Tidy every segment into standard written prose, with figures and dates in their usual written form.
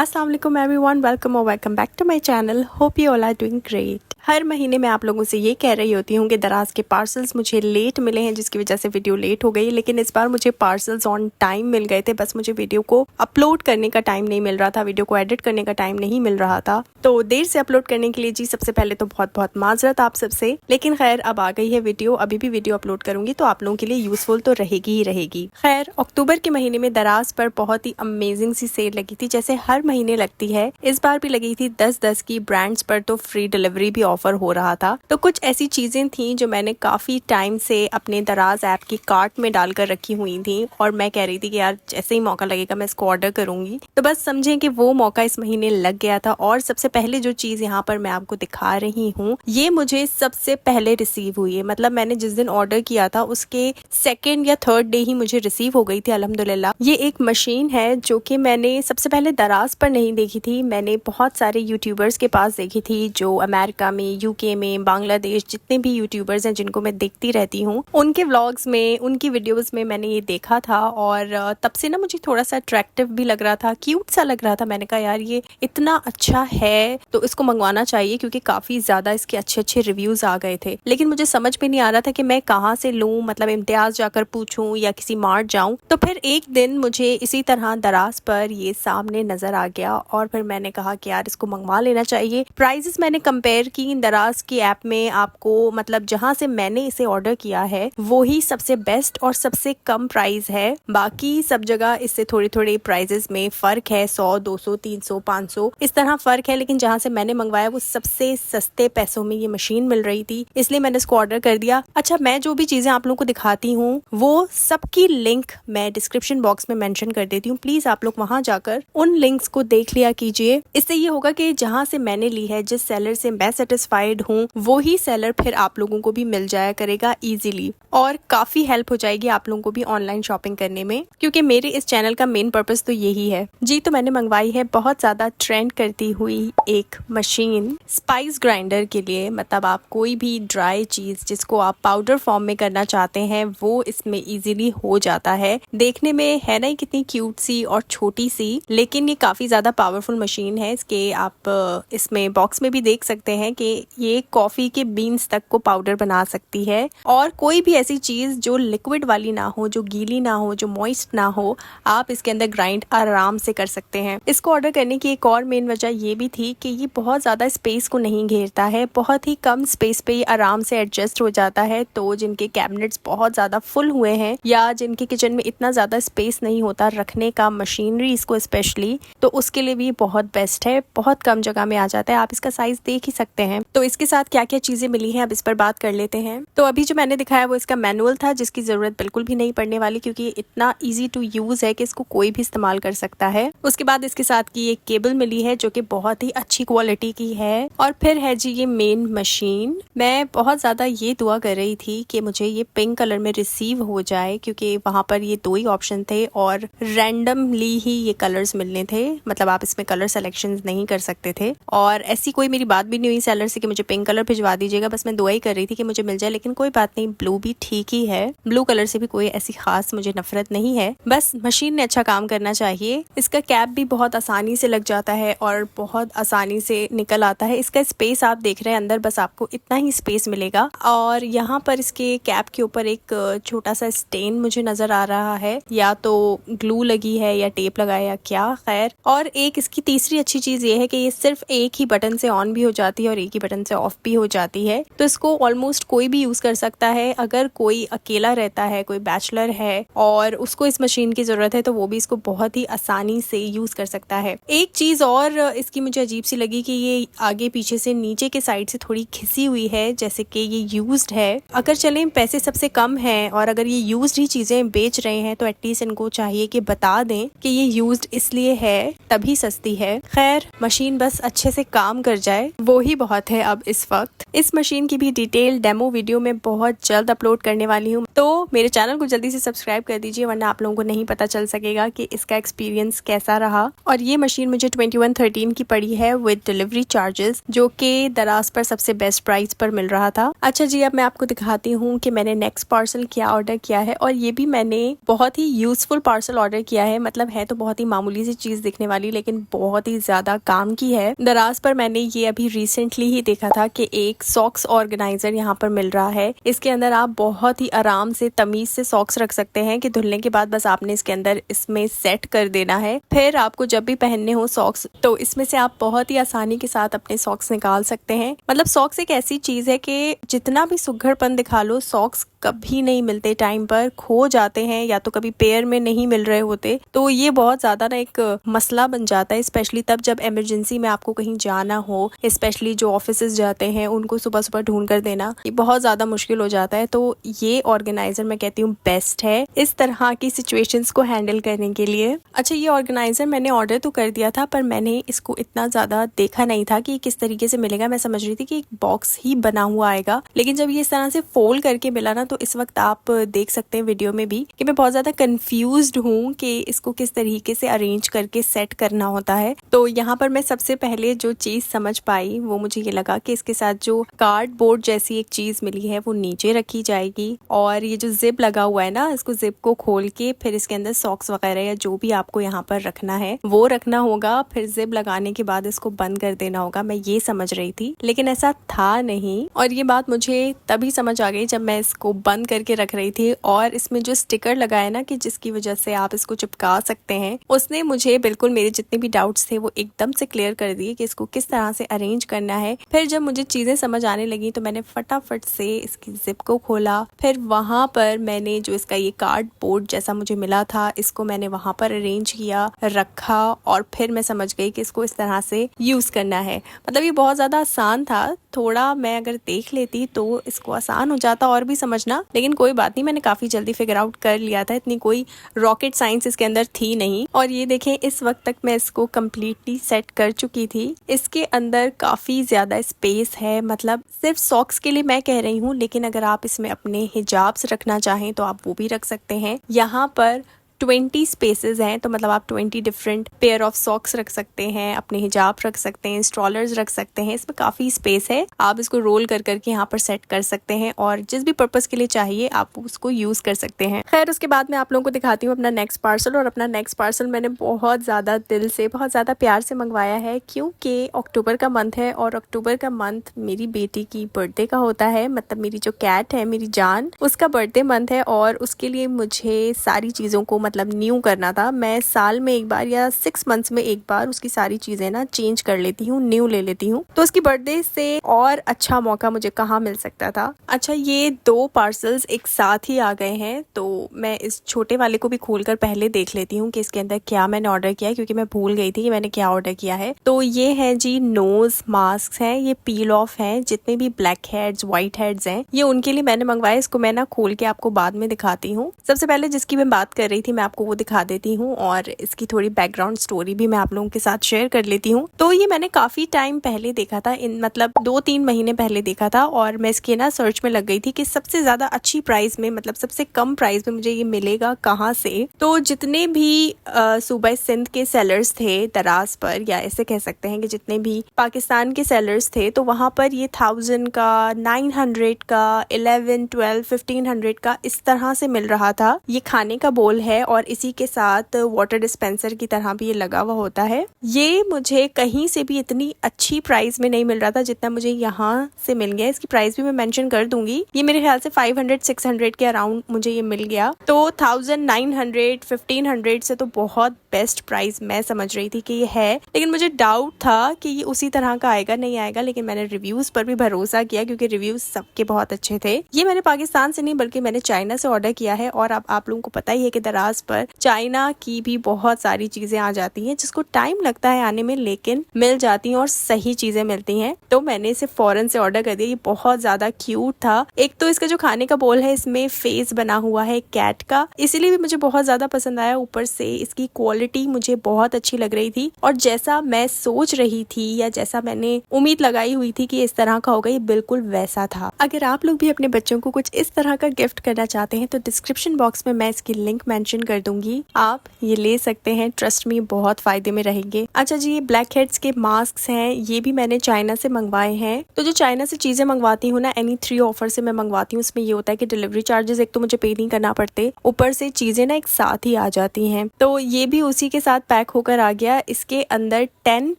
अस्सलाम वालेकुम everyone, welcome back to my channel. Hope you all are doing great. हर महीने मैं आप लोगों से ये कह रही होती हूँ कि दराज के पार्सल्स मुझे लेट मिले हैं, जिसकी वजह से वीडियो लेट हो गई। लेकिन इस बार मुझे पार्सल्स ऑन टाइम मिल गए थे, बस मुझे वीडियो को अपलोड करने का टाइम नहीं मिल रहा था, वीडियो को एडिट करने का टाइम नहीं मिल रहा था। तो देर से अपलोड करने के लिए जी सबसे पहले तो बहुत बहुत माजरत आप सबसे। लेकिन खैर अब आ गई है वीडियो, अभी भी वीडियो अपलोड करूंगी तो आप लोगों के लिए यूजफुल तो रहेगी ही रहेगी। खैर अक्टूबर के महीने में दराज पर बहुत ही अमेजिंग सी सेल लगी थी, जैसे हर महीने लगती है। इस बार भी लगी थी 10-10 की। ब्रांड्स पर तो फ्री डिलीवरी भी ऑफर हो रहा था। तो कुछ ऐसी चीजें थी जो मैंने काफी टाइम से अपने दराज ऐप की कार्ट में डालकर रखी हुई थी और मैं कह रही थी कि यार जैसे ही मौका लगेगा मैं इसको ऑर्डर करूंगी। तो बस समझें कि वो मौका इस महीने लग गया था। और सबसे पहले जो चीज यहाँ पर मैं आपको दिखा रही हूँ ये मुझे सबसे पहले रिसीव हुई है। मतलब मैंने जिस दिन ऑर्डर किया था उसके सेकेंड या थर्ड डे ही मुझे रिसीव हो गई थी अल्हम्दुलिल्लाह। ये एक मशीन है जो कि मैंने सबसे पहले दराज पर नहीं देखी थी, मैंने बहुत सारे यूट्यूबर्स के पास देखी थी जो अमेरिका में, यूके में, बांग्लादेश, जितने भी यूट्यूबर्स हैं जिनको मैं देखती रहती हूँ उनके व्लॉग्स में, उनकी वीडियोस में मैंने ये देखा था। और तब से ना मुझे थोड़ा सा अट्रैक्टिव भी लग रहा था, क्यूट सा लग रहा था। मैंने कहा यार ये इतना अच्छा है तो इसको मंगवाना चाहिए, क्योंकि काफी ज्यादा इसके अच्छे अच्छे रिव्यूज आ गए थे। लेकिन मुझे समझ में नहीं आ रहा था कि मैं कहाँ से लूँ, मतलब इम्तियाज जाकर पूछूं या किसी मार्ट जाऊं। तो फिर एक दिन मुझे इसी तरह दराज पर ये सामने नजर आ गया और फिर मैंने कहा कि यार इसको मंगवा लेना चाहिए। प्राइजेस मैंने कंपेयर की दराज की ऐप में, आपको मतलब जहां से मैंने इसे ऑर्डर किया है वो ही सबसे बेस्ट और सबसे कम प्राइस है। बाकी सब जगह इससे थोड़ी थोड़ी प्राइजेस में फर्क है, 100, 200, 300, 500 इस तरह फर्क है। लेकिन जहां से मैंने मंगवाया वो सबसे सस्ते पैसों में ये मशीन मिल रही थी, इसलिए मैंने इसको ऑर्डर कर दिया। अच्छा, मैं जो भी चीजें आप लोगों को दिखाती हूँ वो सबकी लिंक मैं डिस्क्रिप्शन बॉक्स में मेंशन कर देती हूँ, प्लीज आप लोग वहां जाकर उन लिंक्स को देख लिया कीजिए। इससे ये होगा कि जहां से मैंने ली है, जिस सेलर से मैं सेटिस्फाइड हूँ वो ही सेलर फिर आप लोगों को भी मिल जाया करेगा इजीली, और काफी हेल्प हो जाएगी आप लोगों को भी ऑनलाइन शॉपिंग करने में, क्योंकि मेरे इस चैनल का मेन पर्पस तो यही है जी। तो मैंने मंगवाई है बहुत ज्यादा ट्रेंड करती हुई एक मशीन स्पाइस ग्राइंडर के लिए। मतलब आप कोई भी ड्राई चीज जिसको आप पाउडर फॉर्म में करना चाहते हैं वो इसमें इजीली हो जाता है। देखने में है ना कितनी क्यूट सी और छोटी सी, लेकिन ये काफी ज्यादा पावरफुल मशीन है। इसके आप इसमें बॉक्स में भी देख सकते हैं कि ये कॉफी के बीन्स तक को पाउडर बना सकती है। और कोई भी ऐसी चीज जो लिक्विड वाली ना हो, जो गीली ना हो, जो मॉइस्ट ना हो, आप इसके अंदर ग्राइंड आराम से कर सकते हैं। इसको ऑर्डर करने की एक और मेन वजह ये भी थी कि ये बहुत ज्यादा स्पेस को नहीं घेरता है, बहुत ही कम स्पेस पे ये आराम से एडजस्ट हो जाता है। तो जिनके कैबिनेट्स बहुत ज्यादा फुल हुए हैं या जिनके किचन में इतना ज्यादा स्पेस नहीं होता रखने का, मशीनरी इसको स्पेशली, तो उसके लिए भी बहुत बेस्ट है। बहुत कम जगह में आ जाता है, आप इसका साइज देख ही सकते हैं। तो इसके साथ क्या क्या चीजें मिली हैं अब इस पर बात कर लेते हैं। तो अभी जो मैंने दिखाया वो इसका मैनुअल था, जिसकी जरूरत बिल्कुल भी नहीं पड़ने वाली, क्योंकि इतना इजी टू यूज है कि इसको कोई भी इस्तेमाल कर सकता है। उसके बाद इसके साथ की एक केबल मिली है जो कि बहुत ही अच्छी क्वालिटी की है। और फिर है जी ये मेन मशीन। मैं बहुत ज्यादा ये दुआ कर रही थी कि मुझे ये पिंक कलर में रिसीव हो जाए, क्योंकि वहां पर ये दो ही ऑप्शन थे और रैंडमली ही ये कलर्स मिलने थे। मतलब आप इसमें कलर सिलेक्शन नहीं कर सकते थे। और ऐसी कोई मेरी बात भी नहीं हुई सेलर से कि मुझे पिंक कलर भिजवा दीजिएगा, बस मैं दुआ ही कर रही थी कि मुझे मिल जाए। लेकिन कोई बात नहीं, ब्लू भी ठीक ही है, ब्लू कलर से भी कोई ऐसी खास मुझे नफरत नहीं है, बस मशीन ने अच्छा काम करना चाहिए। इसका कैप भी बहुत आसानी से लग जाता है और बहुत आसानी से निकल आता है। इसका स्पेस आप देख रहे हैं अंदर, बस आपको इतना ही स्पेस मिलेगा। और यहाँ पर इसके कैप के ऊपर एक छोटा सा स्टेन मुझे नजर आ रहा है, या तो ग्लू लगी है या टेप लगाया या क्या, खैर। और एक इसकी तीसरी अच्छी चीज ये है कि ये सिर्फ एक ही बटन से ऑन भी हो जाती है और एक ही बटन से ऑफ भी हो जाती है। तो इसको ऑलमोस्ट कोई भी यूज कर सकता है। अगर कोई अकेला रहता है, कोई बैचलर है और उसको इस मशीन की जरूरत है, तो वो भी इसको बहुत ही आसानी से यूज कर सकता है। एक चीज और इसकी मुझे अजीब सी लगी कि ये आगे पीछे से नीचे के साइड से थोड़ी खिसी हुई है, जैसे कि ये यूज्ड है। अगर चलें पैसे सबसे कम हैं और अगर ये यूज्ड ही चीजें बेच रहे हैं तो एटलीस्ट इनको चाहिए कि बता दें कि ये यूज्ड इसलिए है, तभी सस्ती है। खैर मशीन बस अच्छे से काम कर जाए वो ही बहुत ज़रूरत है अब इस वक्त। इस मशीन की भी डिटेल डेमो वीडियो में बहुत जल्द अपलोड करने वाली हूँ, तो मेरे चैनल को जल्दी से सब्सक्राइब कर दीजिए, वरना आप लोगों को नहीं पता चल सकेगा कि इसका एक्सपीरियंस कैसा रहा। और ये मशीन मुझे 2113 की पड़ी है विद डिलीवरी चार्जेस, जो कि दराज पर सबसे बेस्ट प्राइस पर मिल रहा था। अच्छा जी, अब मैं आपको दिखाती हूँ कि मैंने नेक्स्ट पार्सल क्या ऑर्डर किया है। और ये भी मैंने बहुत ही यूजफुल पार्सल ऑर्डर किया है। मतलब है तो बहुत ही मामूली सी चीज दिखने वाली, लेकिन बहुत ही ज्यादा काम की है। दराज पर मैंने ये अभी रिसेंटली ही देखा था कि एक सॉक्स ऑर्गेनाइजर यहाँ पर मिल रहा है। इसके अंदर आप बहुत ही आराम से तमीज से सॉक्स रख सकते हैं कि धुलने के बाद बस आपने इसके अंदर इसमें सेट कर देना है। फिर आपको जब भी पहनने हो सॉक्स, तो इसमें से आप बहुत ही आसानी के साथ अपने सॉक्स निकाल सकते हैं। मतलब सॉक्स एक ऐसी चीज है कि जितना भी सुघड़पन दिखा लो, सॉक्स कभी नहीं मिलते, टाइम पर खो जाते हैं या तो कभी पेयर में नहीं मिल रहे होते। तो ये बहुत ज्यादा ना एक मसला बन जाता है, स्पेशली तब जब इमरजेंसी में आपको कहीं जाना हो। स्पेशली जो ऑफिसेज जाते हैं उनको सुबह सुबह ढूंढ कर देना ये बहुत ज्यादा मुश्किल हो जाता है। तो ये ऑर्गेनाइजर मैं कहती हूँ बेस्ट है इस तरह की सिचुएशंस को हैंडल करने के लिए। अच्छा, ये ऑर्गेनाइजर मैंने ऑर्डर तो कर दिया था, पर मैंने इसको इतना ज्यादा देखा नहीं था कि किस तरीके से मिलेगा। मैं समझ रही थी कि एक बॉक्स ही बना हुआ आएगा, लेकिन जब ये इस तरह से फोल्ड करके मिला ना, तो इस वक्त आप देख सकते हैं वीडियो में भी कि मैं बहुत ज्यादा कंफ्यूज्ड हूँ कि इसको किस तरीके से अरेंज करके सेट करना होता है। तो यहाँ पर मैं सबसे पहले जो चीज समझ पाई वो मुझे ये लगा कि इसके साथ जो कार्डबोर्ड जैसी एक चीज मिली है वो नीचे रखी जाएगी, और ये जो जिप लगा हुआ है ना, इसको जिप को खोल के फिर इसके अंदर सॉक्स वगैरह या जो भी आपको यहाँ पर रखना है वो रखना होगा। फिर जिप लगाने के बाद इसको बंद कर देना होगा। मैं ये समझ रही थी, लेकिन ऐसा था नहीं। और ये बात मुझे तभी समझ आ गई जब मैं इसको बंद करके रख रही थी, और इसमें जो स्टिकर लगा है ना कि जिसकी वजह से आप इसको चिपका सकते हैं, उसने मुझे बिल्कुल मेरे जितने भी डाउट्स थे वो एकदम से क्लियर कर दिए कि इसको किस तरह से अरेंज करना है। फिर जब मुझे चीजें समझ आने लगी तो मैंने फटाफट से इसकी जिप को खोला। फिर वहां पर मैंने जो इसका ये कार्डबोर्ड जैसा मुझे मिला था, इसको मैंने वहां पर अरेंज किया, रखा, और फिर मैं समझ गई कि इसको इस तरह से यूज करना है। मतलब ये बहुत ज्यादा आसान था। थोड़ा मैं अगर देख लेती तो इसको आसान हो जाता और भी समझना, लेकिन कोई बात नहीं, मैंने काफी जल्दी फिगर आउट कर लिया था। इतनी कोई रॉकेट साइंस इसके अंदर थी नहीं। और ये देखें, इस वक्त तक मैं इसको कम्प्लीटली सेट कर चुकी थी। इसके अंदर काफी ज्यादा स्पेस है, मतलब सिर्फ सॉक्स के लिए मैं कह रही हूँ, लेकिन अगर आप इसमें अपने हिजाब्स रखना चाहें तो आप वो भी रख सकते हैं। यहाँ पर 20 स्पेसेस हैं, तो मतलब आप 20 डिफरेंट पेयर ऑफ सॉक्स रख सकते हैं, अपने हिजाब रख सकते हैं, स्ट्रॉलर्स रख सकते हैं। इसमें काफी स्पेस है, आप इसको रोल कर करके यहाँ पर सेट कर सकते हैं, और जिस भी पर्पस के लिए चाहिए आप उसको यूज कर सकते हैं। खैर, उसके बाद मैं आप लोगों को दिखाती हूँ अपना नेक्स्ट पार्सल। और अपना नेक्स्ट पार्सल मैंने बहुत ज्यादा दिल से, बहुत ज्यादा प्यार से मंगवाया है, क्योंकि अक्टूबर का मंथ है, और अक्टूबर का मंथ मेरी बेटी की बर्थडे का होता है। मतलब मेरी जो कैट है, मेरी जान, उसका बर्थडे मंथ है, और उसके लिए मुझे सारी चीजों को मतलब न्यू करना था। मैं साल में एक बार या 6 मंथ्स में एक बार उसकी सारी चीजें ना चेंज कर लेती हूँ, न्यू ले लेती हूँ। तो उसकी बर्थडे से और अच्छा मौका मुझे कहाँ मिल सकता था। अच्छा, ये 2 पार्सल्स एक साथ ही आ गए हैं, तो मैं इस छोटे वाले को भी खोलकर पहले देख लेती हूँ कि इसके अंदर क्या मैंने ऑर्डर किया है, क्योंकि मैं भूल गई थी कि मैंने क्या ऑर्डर किया है। तो ये है जी नोज मास्क है, ये पील ऑफ है। जितने भी ब्लैक हेड्स, व्हाइट हेड्स हैं, ये उनके लिए मैंने मंगवाया। इसको मैं ना खोल के आपको बाद में दिखाती हूँ। सबसे पहले जिसकी मैं बात कर रही थी मैं आपको वो दिखा देती हूँ, और इसकी थोड़ी बैकग्राउंड स्टोरी भी मैं आप लोगों के साथ शेयर कर लेती हूँ। तो ये मैंने काफी टाइम पहले देखा था, मतलब 2-3 महीने पहले देखा था, और मैं इसके ना सर्च में लग गई थी कि सबसे ज्यादा अच्छी प्राइस में, मतलब सबसे कम प्राइस में मुझे ये मिलेगा कहाँ से। तो जितने भी सूबा सिंध के सेलर्स थे दराज पर, या ऐसे कह सकते हैं कि जितने भी पाकिस्तान के सेलर्स थे, तो वहां पर ये 1000 का, 900 का, 11, 12, 1500 का इस तरह से मिल रहा था। ये खाने का बोल है, और इसी के साथ वाटर डिस्पेंसर की तरह भी ये लगा हुआ होता है। ये मुझे कहीं से भी इतनी अच्छी प्राइस में नहीं मिल रहा था जितना मुझे यहाँ से मिल गया। इसकी प्राइस भी मैं मेंशन कर दूंगी। ये मेरे ख्याल से 500-600 के अराउंड मुझे ये मिल गया। तो 1900, 1500 से तो बहुत बेस्ट प्राइस मैं समझ रही थी कि ये है, लेकिन मुझे डाउट था कि ये उसी तरह का आएगा नहीं आएगा। लेकिन मैंने रिव्यूज पर भी भरोसा किया, क्योंकि रिव्यूज सबके बहुत अच्छे थे। ये मैंने पाकिस्तान से नहीं बल्कि मैंने चाइना से ऑर्डर किया है, और अब आप लोगों को पता ही है कि दराज लिहाज पर चाइना की भी बहुत सारी चीजें आ जाती हैं जिसको टाइम लगता है आने में, लेकिन मिल जाती हैं और सही चीजें मिलती हैं। तो मैंने इसे फौरन से ऑर्डर कर दिया। ये बहुत ज्यादा क्यूट था। एक तो इसका जो खाने का बोल है इसमें फेस बना हुआ है कैट का, इसीलिए भी मुझे बहुत ज्यादा पसंद आया। ऊपर से इसकी क्वालिटी मुझे बहुत अच्छी लग रही थी और जैसा मैं सोच रही थी या जैसा मैंने उम्मीद लगाई हुई थी कि इस तरह का होगा, ये बिल्कुल वैसा था। अगर आप लोग भी अपने बच्चों को कुछ इस तरह का गिफ्ट करना चाहते हैं तो डिस्क्रिप्शन बॉक्स में मैं इसकी लिंक मेंशन कर दूंगी, आप ये ले सकते हैं। ट्रस्ट मी, बहुत फायदे में रहेंगे। अच्छा जी, ये ब्लैक हेड्स के मास्क हैं, ये भी मैंने चाइना से मंगवाए हैं। तो जो चाइना से चीजें मंगवाती हूँ ना, एनी 3 ऑफर से मैं मंगवाती हूँ, उसमें ये होता है कि डिलीवरी चार्जेस एक तो मुझे पे नहीं करना पड़ते, ऊपर से चीजें ना एक साथ ही आ जाती हैं। तो ये भी उसी के साथ पैक होकर आ गया। इसके अंदर 10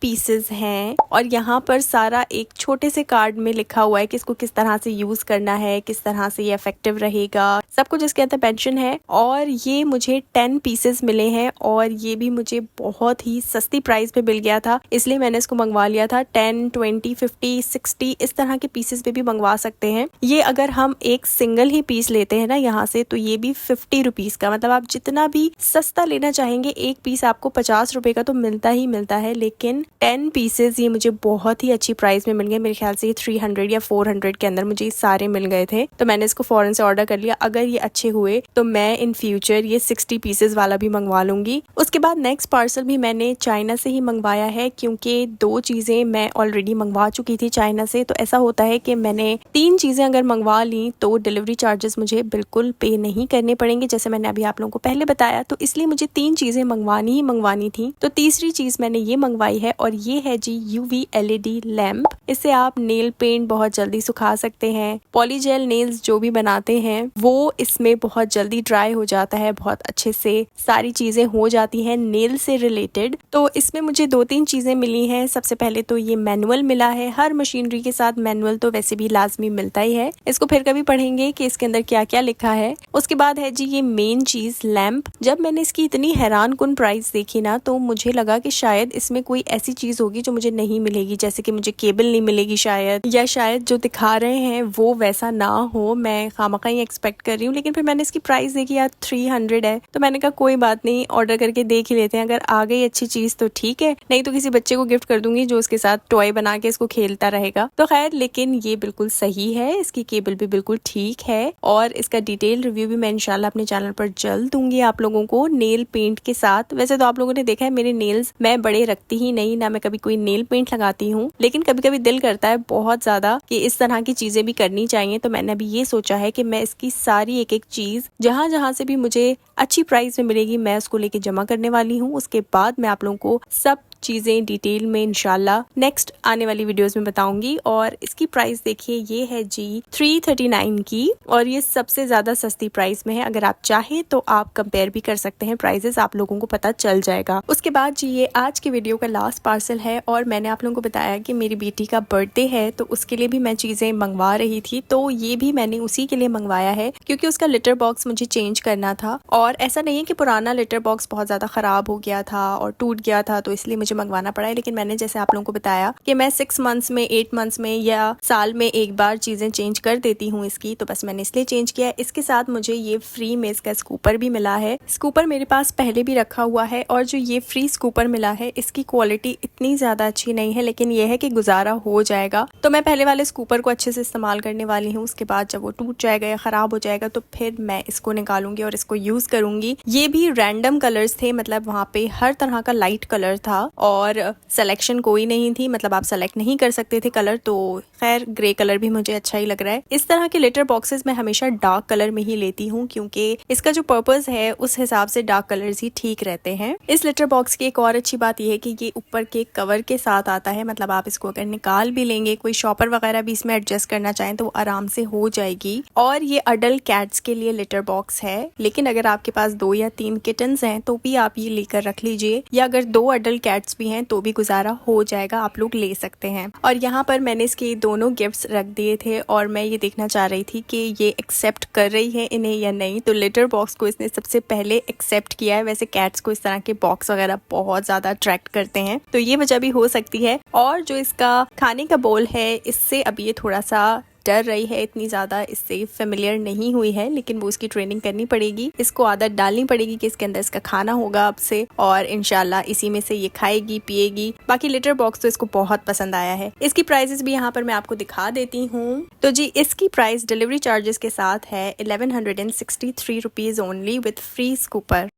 पीसेस हैं और यहाँ पर सारा एक छोटे से कार्ड में लिखा हुआ है कि इसको किस तरह से यूज करना है, किस तरह से ये इफेक्टिव रहेगा, सब कुछ इसके अंदर मेंशन है। और ये मुझे 10 पीसेस मिले हैं और ये भी मुझे बहुत ही सस्ती प्राइस पे मिल गया था, इसलिए मैंने इसको मंगवा लिया था। 10, 20, 50, 60 इस तरह के पीसेस पे भी मंगवा सकते हैं। ये अगर हम एक सिंगल ही पीस लेते हैं ना यहाँ से, तो ये भी 50 रुपीज का, मतलब आप जितना भी सस्ता लेना चाहेंगे एक पीस आपको 50 रुपए का तो मिलता ही मिलता है। लेकिन 10 पीसेस ये मुझे बहुत ही अच्छी प्राइस में मिल गए। मेरे ख्याल से ये 300 या 400 के अंदर मुझे सारे मिल गए थे, तो मैंने इसको फौरन से ऑर्डर कर लिया। अगर ये अच्छे हुए तो मैं इन फ्यूचर ये 60 पीसेस वाला भी मंगवा लूंगी। उसके बाद नेक्स्ट पार्सल भी मैंने चाइना से ही मंगवाया है, क्योंकि 2 चीजें मैं ऑलरेडी मंगवा चुकी थी चाइना से। तो ऐसा होता है कि मैंने 3 चीजें अगर मंगवा ली तो डिलीवरी चार्जेस मुझे बिल्कुल पे नहीं करने पड़ेंगे, जैसे मैंने अभी आप लोगों को पहले बताया। तो इसलिए मुझे 3 चीजें मंगवानी थी। तो तीसरी चीज मैंने ये मंगवाई है और ये है जी UV LED लैम्प। इससे आप नेल पेंट बहुत जल्दी सुखा सकते हैं। पॉलीजेल नेल्स जो भी बनाते हैं वो इसमें बहुत जल्दी ड्राई हो जाता है, बहुत अच्छे से सारी चीजें हो जाती हैं नेल से रिलेटेड। तो इसमें मुझे 2-3 चीजें मिली हैं। सबसे पहले तो ये मैनुअल मिला है। हर मशीनरी के साथ मैनुअल तो वैसे भी लाजमी मिलता ही है, इसको फिर कभी पढ़ेंगे कि इसके अंदर क्या क्या लिखा है। उसके बाद है जी ये मेन चीज लैम्प। जब मैंने इसकी इतनी हैरान कुन प्राइस देखी ना, तो मुझे लगा कि शायद इसमें कोई ऐसी चीज होगी जो मुझे नहीं मिलेगी, जैसे कि मुझे केबल नहीं मिलेगी शायद, या शायद जो दिखा रहे हैं वो वैसा ना हो। मैं खामखा ही एक्सपेक्ट कर रही हूँ। लेकिन फिर मैंने इसकी प्राइस देखी यार 300 है, तो मैंने कहा कोई बात नहीं, ऑर्डर करके देख ही लेते हैं। अगर आ गई अच्छी चीज तो ठीक है, नहीं तो किसी बच्चे को गिफ्ट कर दूंगी जो उसके साथ टॉय बना के इसको खेलता रहेगा। तो खैर, लेकिन ये बिल्कुल सही है, इसकी केबल भी बिल्कुल ठीक है और इसका डिटेल रिव्यू भी मैं इंशाल्लाह अपने चैनल पर जल्द दूंगी आप लोगों को नेल पेंट के साथ। वैसे तो आप लोगों ने देखा है मेरे नेल्स मैं बड़े रखती ही नहीं, ना मैं कभी कोई नेल पेंट लगाती हूँ, लेकिन कभी कभी दिल करता है बहुत ज्यादा कि इस तरह की चीजें भी करनी चाहिए। तो मैंने अभी ये सोचा है कि मैं इसकी सारी एक एक चीज जहाँ जहाँ से भी मुझे अच्छी प्राइस में मिलेगी मैं उसको लेके जमा करने वाली हूँ। उसके बाद मैं आप लोगों को सब चीजें डिटेल में इंशाल्लाह नेक्स्ट आने वाली वीडियोस में बताऊंगी। और इसकी प्राइस देखिए, ये है जी 339 की और ये सबसे ज्यादा सस्ती प्राइस में है। अगर आप चाहें तो आप कंपेयर भी कर सकते हैं प्राइसेस, आप लोगों को पता चल जाएगा। उसके बाद जी ये आज की वीडियो का लास्ट पार्सल है और मैंने आप लोगों को बताया कि मेरी बेटी का बर्थडे है, तो उसके लिए भी मैं चीजें मंगवा रही थी। तो ये भी मैंने उसी के लिए मंगवाया है क्योंकि उसका लिटर बॉक्स मुझे चेंज करना था। और ऐसा नहीं है कि पुराना लिटर बॉक्स बहुत ज्यादा खराब हो गया था और टूट गया था, तो इसलिए मुझे मंगवाना पड़ा है। लेकिन मैंने जैसे आप लोगों को बताया कि मैं 6 मंथ्स में, 8 मंथ्स में या साल में एक बार चीजें चेंज कर देती हूँ इसकी, तो बस मैंने इसलिए चेंज किया है। इसके साथ मुझे ये फ्री में इसका स्कूपर भी मिला है। स्कूपर मेरे पास पहले भी रखा हुआ है और जो ये फ्री स्कूपर मिला है इसकी क्वालिटी इतनी ज्यादा अच्छी नहीं है, लेकिन यह है कि गुजारा हो जाएगा। तो मैं पहले वाले स्कूपर को अच्छे से इस्तेमाल करने वाली हूँ। उसके बाद जब वो टूट जाएगा या खराब हो जाएगा तो फिर मैं इसको निकालूंगी और इसको यूज करूंगी। ये भी रैंडम कलर्स थे, मतलब वहाँ पे हर तरह का लाइट कलर था और सिलेक्शन कोई नहीं थी, मतलब आप सेलेक्ट नहीं कर सकते थे कलर। तो खैर ग्रे कलर भी मुझे अच्छा ही लग रहा है। इस तरह के लेटर बॉक्सेस मैं हमेशा डार्क कलर में ही लेती हूँ क्योंकि इसका जो पर्पस है उस हिसाब से डार्क कलर्स ही ठीक रहते हैं। इस लेटर बॉक्स की एक और अच्छी बात यह है कि ये ऊपर के कवर के साथ आता है, मतलब आप इसको अगर निकाल भी लेंगे, कोई शॉपर वगैरह भी इसमें एडजस्ट करना चाहें तो आराम से हो जाएगी। और ये अडल्ट कैट्स के लिए लेटर बॉक्स है, लेकिन अगर आपके पास 2 या 3 किटन्स हैं तो भी आप ये लेकर रख लीजिए, या अगर 2 अडल्ट कैट्स भी हैं तो भी गुजारा हो जाएगा, आप लोग ले सकते हैं। और यहाँ पर मैंने इसके दोनों गिफ्ट्स रख दिए थे और मैं ये देखना चाह रही थी कि ये एक्सेप्ट कर रही है इन्हें या नहीं। तो लेटर बॉक्स को इसने सबसे पहले एक्सेप्ट किया है। वैसे कैट्स को इस तरह के बॉक्स वगैरह बहुत ज्यादा अट्रैक्ट करते हैं, तो ये वजह भी हो सकती है। और जो इसका खाने का बोल है इससे अब ये थोड़ा सा डर रही है इतनी ज़्यादा, इससे फेमिलियर नहीं हुई है, लेकिन वो इसकी ट्रेनिंग करनी पड़ेगी, इसको आदत डालनी पड़ेगी कि इसके अंदर इसका खाना होगा अब से, और इंशाल्लाह इसी में से ये खाएगी पिएगी। बाकी लिटर बॉक्स तो इसको बहुत पसंद आया है। इसकी प्राइसेस भी यहाँ पर मैं आपको दिखा देती हूँ। तो जी इसकी प्राइस डिलीवरी चार्जेस के साथ है 1163 rupees only with free scooper.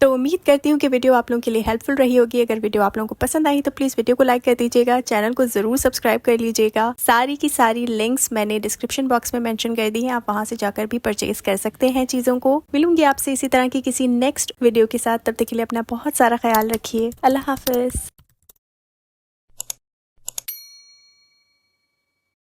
तो उम्मीद करती हूँ कि वीडियो आप लोगों के लिए हेल्पफुल रही होगी। अगर वीडियो आप लोगों को पसंद आई तो प्लीज़ वीडियो को लाइक कर दीजिएगा, चैनल को ज़रूर सब्सक्राइब कर लीजिएगा। सारी की सारी लिंक्स मैंने डिस्क्रिप्शन बॉक्स में मेंशन कर दी हैं, आप वहां से जाकर भी परचेज कर सकते हैं चीज़ों को। मिलूंगी आपसे इसी तरह की किसी नेक्स्ट वीडियो के साथ, तब तक के लिए अपना बहुत सारा ख्याल रखिए। अल्लाह हाफिज़।